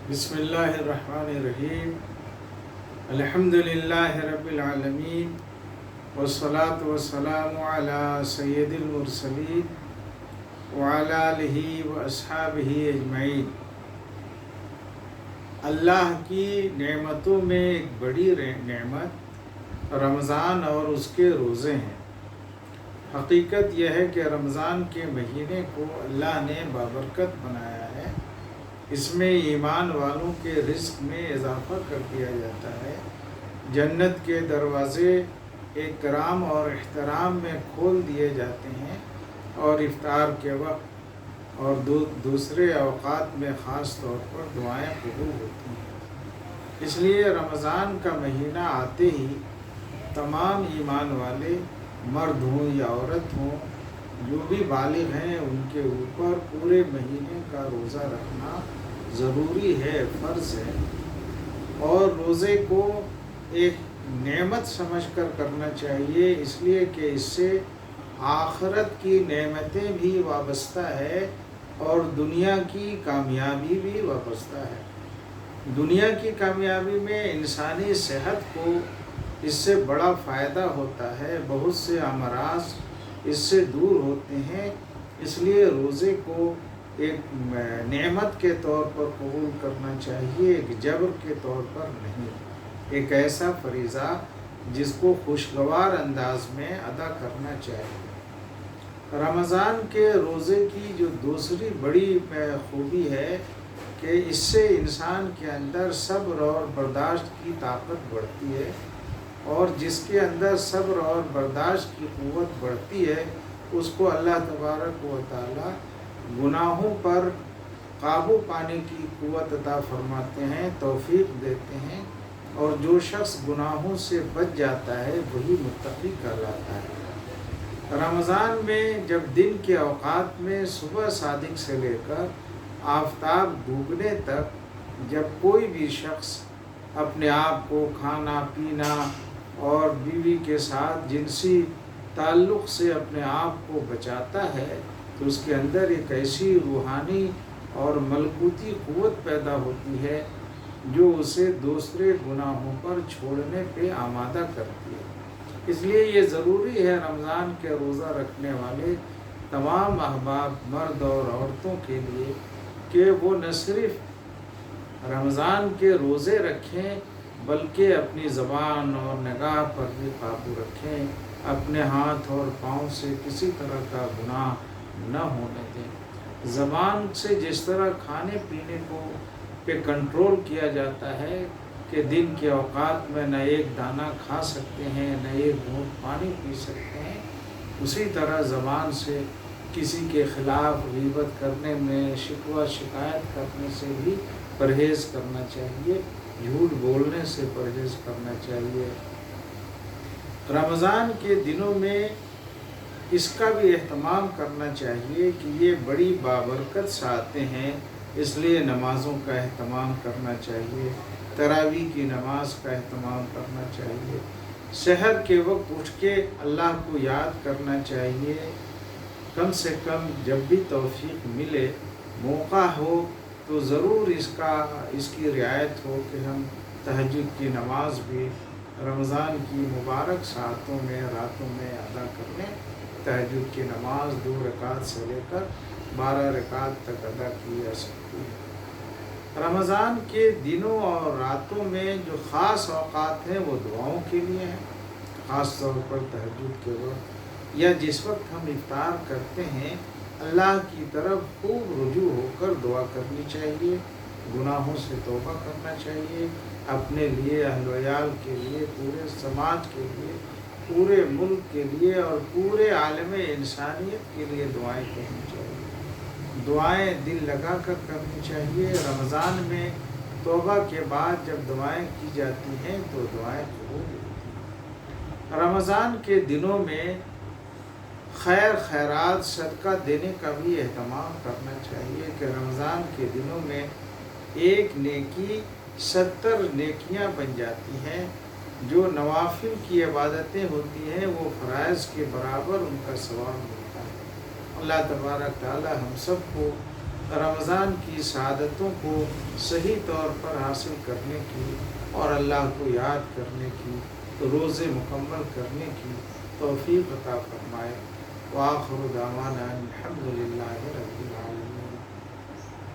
بسم اللہ الرحمن الرحیم الحمدللہ رب العالمین والصلاة والسلام علی سید المرسلین وعلی آلہ واصحابہ اجمعین۔ اللہ کی نعمتوں میں ایک بڑی نعمت رمضان اور اس کے روزے ہیں۔ حقیقت یہ ہے کہ رمضان کے مہینے کو اللہ نے بابرکت بنایا ہے۔ اس میں ایمان والوں کے رزق میں اضافہ کر دیا جاتا ہے۔ جنت کے دروازے اکرام اور احترام میں کھول دیے جاتے ہیں، اور افطار کے وقت اور دوسرے اوقات میں خاص طور پر دعائیں قبول ہوتی ہیں۔ اس لیے رمضان کا مہینہ آتے ہی تمام ایمان والے مرد ہوں یا عورت ہوں، جو بھی بالغ ہیں، ان کے اوپر پورے مہینے کا روزہ رکھنا ضروری ہے، فرض ہے۔ اور روزے کو ایک نعمت سمجھ کر کرنا چاہیے، اس لیے کہ اس سے آخرت کی نعمتیں بھی وابستہ ہے اور دنیا کی کامیابی بھی وابستہ ہے۔ دنیا کی کامیابی میں انسانی صحت کو اس سے بڑا فائدہ ہوتا ہے، بہت سے امراض اس سے دور ہوتے ہیں۔ اس لیے روزے کو ایک نعمت کے طور پر قبول کرنا چاہیے، ایک جبر کے طور پر نہیں، ایک ایسا فریضہ جس کو خوشگوار انداز میں ادا کرنا چاہیے۔ رمضان کے روزے کی جو دوسری بڑی خوبی ہے کہ اس سے انسان کے اندر صبر اور برداشت کی طاقت بڑھتی ہے، اور جس کے اندر صبر اور برداشت کی قوت بڑھتی ہے، اس کو اللہ تبارک و تعالی گناہوں پر قابو پانے کی قوت عطا فرماتے ہیں، توفیق دیتے ہیں، اور جو شخص گناہوں سے بچ جاتا ہے وہی متقی کہلاتا ہے۔ رمضان میں جب دن کے اوقات میں صبح صادق سے لے کر آفتاب ڈوبنے تک جب کوئی بھی شخص اپنے آپ کو کھانا پینا اور بیوی کے ساتھ جنسی تعلق سے اپنے آپ کو بچاتا ہے، تو اس کے اندر ایک ایسی روحانی اور ملکوتی قوت پیدا ہوتی ہے جو اسے دوسرے گناہوں پر چھوڑنے پہ آمادہ کرتی ہے۔ اس لیے یہ ضروری ہے رمضان کے روزہ رکھنے والے تمام احباب مرد اور عورتوں کے لیے کہ وہ نہ صرف رمضان کے روزے رکھیں بلکہ اپنی زبان اور نگاہ پر بھی قابو رکھیں، اپنے ہاتھ اور پاؤں سے کسی طرح کا گناہ نہ ہونے دیں۔ زبان سے جس طرح کھانے پینے کو پہ کنٹرول کیا جاتا ہے کہ دن کے اوقات میں نہ ایک دانہ کھا سکتے ہیں نہ ایک گھونٹ پانی پی سکتے ہیں، اسی طرح زبان سے کسی کے خلاف غیبت کرنے میں، شکوہ شکایت کرنے سے بھی پرہیز کرنا چاہیے، جھوٹ بولنے سے پرہیز کرنا چاہیے۔ رمضان کے دنوں میں اس کا بھی اہتمام کرنا چاہیے کہ یہ بڑی بابرکت ساعتیں ہیں، اس لیے نمازوں کا اہتمام کرنا چاہیے، تراویح کی نماز کا اہتمام کرنا چاہیے، سحر کے وقت اٹھ کے اللہ کو یاد کرنا چاہیے، کم سے کم جب بھی توفیق ملے، موقع ہو تو ضرور اس کی رعایت ہو کہ ہم تہجد کی نماز بھی رمضان کی مبارک ساعتوں میں، راتوں میں ادا کر لیں۔ تہجد کی نماز 2 رکعت سے لے کر 12 رکعت تک ادا کی جا سکتی ہے۔ رمضان کے دنوں اور راتوں میں جو خاص اوقات ہیں وہ دعاؤں کے لیے ہیں، خاص طور پر تہجد کے وقت یا جس وقت ہم افطار کرتے ہیں، اللہ کی طرف خوب رجوع ہو کر دعا کرنی چاہیے، گناہوں سے توبہ کرنا چاہیے، اپنے لیے، اہل و عیال کے لیے، پورے سماج کے لیے، پورے ملک کے لیے اور پورے عالم انسانیت کے لیے دعائیں کرنی چاہیے۔ دعائیں دل لگا کر کرنی چاہیے۔ رمضان میں توبہ کے بعد جب دعائیں کی جاتی ہیں تو دعائیں قبول ہوتی ہیں۔ رمضان کے دنوں میں خیر خیرات صدقہ دینے کا بھی اہتمام کرنا چاہیے کہ رمضان کے دنوں میں ایک نیکی 70 نیکیاں بن جاتی ہیں۔ جو نوافل کی عبادتیں ہوتی ہیں وہ فرائض کے برابر ان کا ثواب ملتا ہے۔ اللہ تبارک تعالی ہم سب کو رمضان کی سعادتوں کو صحیح طور پر حاصل کرنے کی اور اللہ کو یاد کرنے کی، روزے مکمل کرنے کی توفیق عطا فرمائے۔ وآخر دعوانا الحمد للہ رب العالمین۔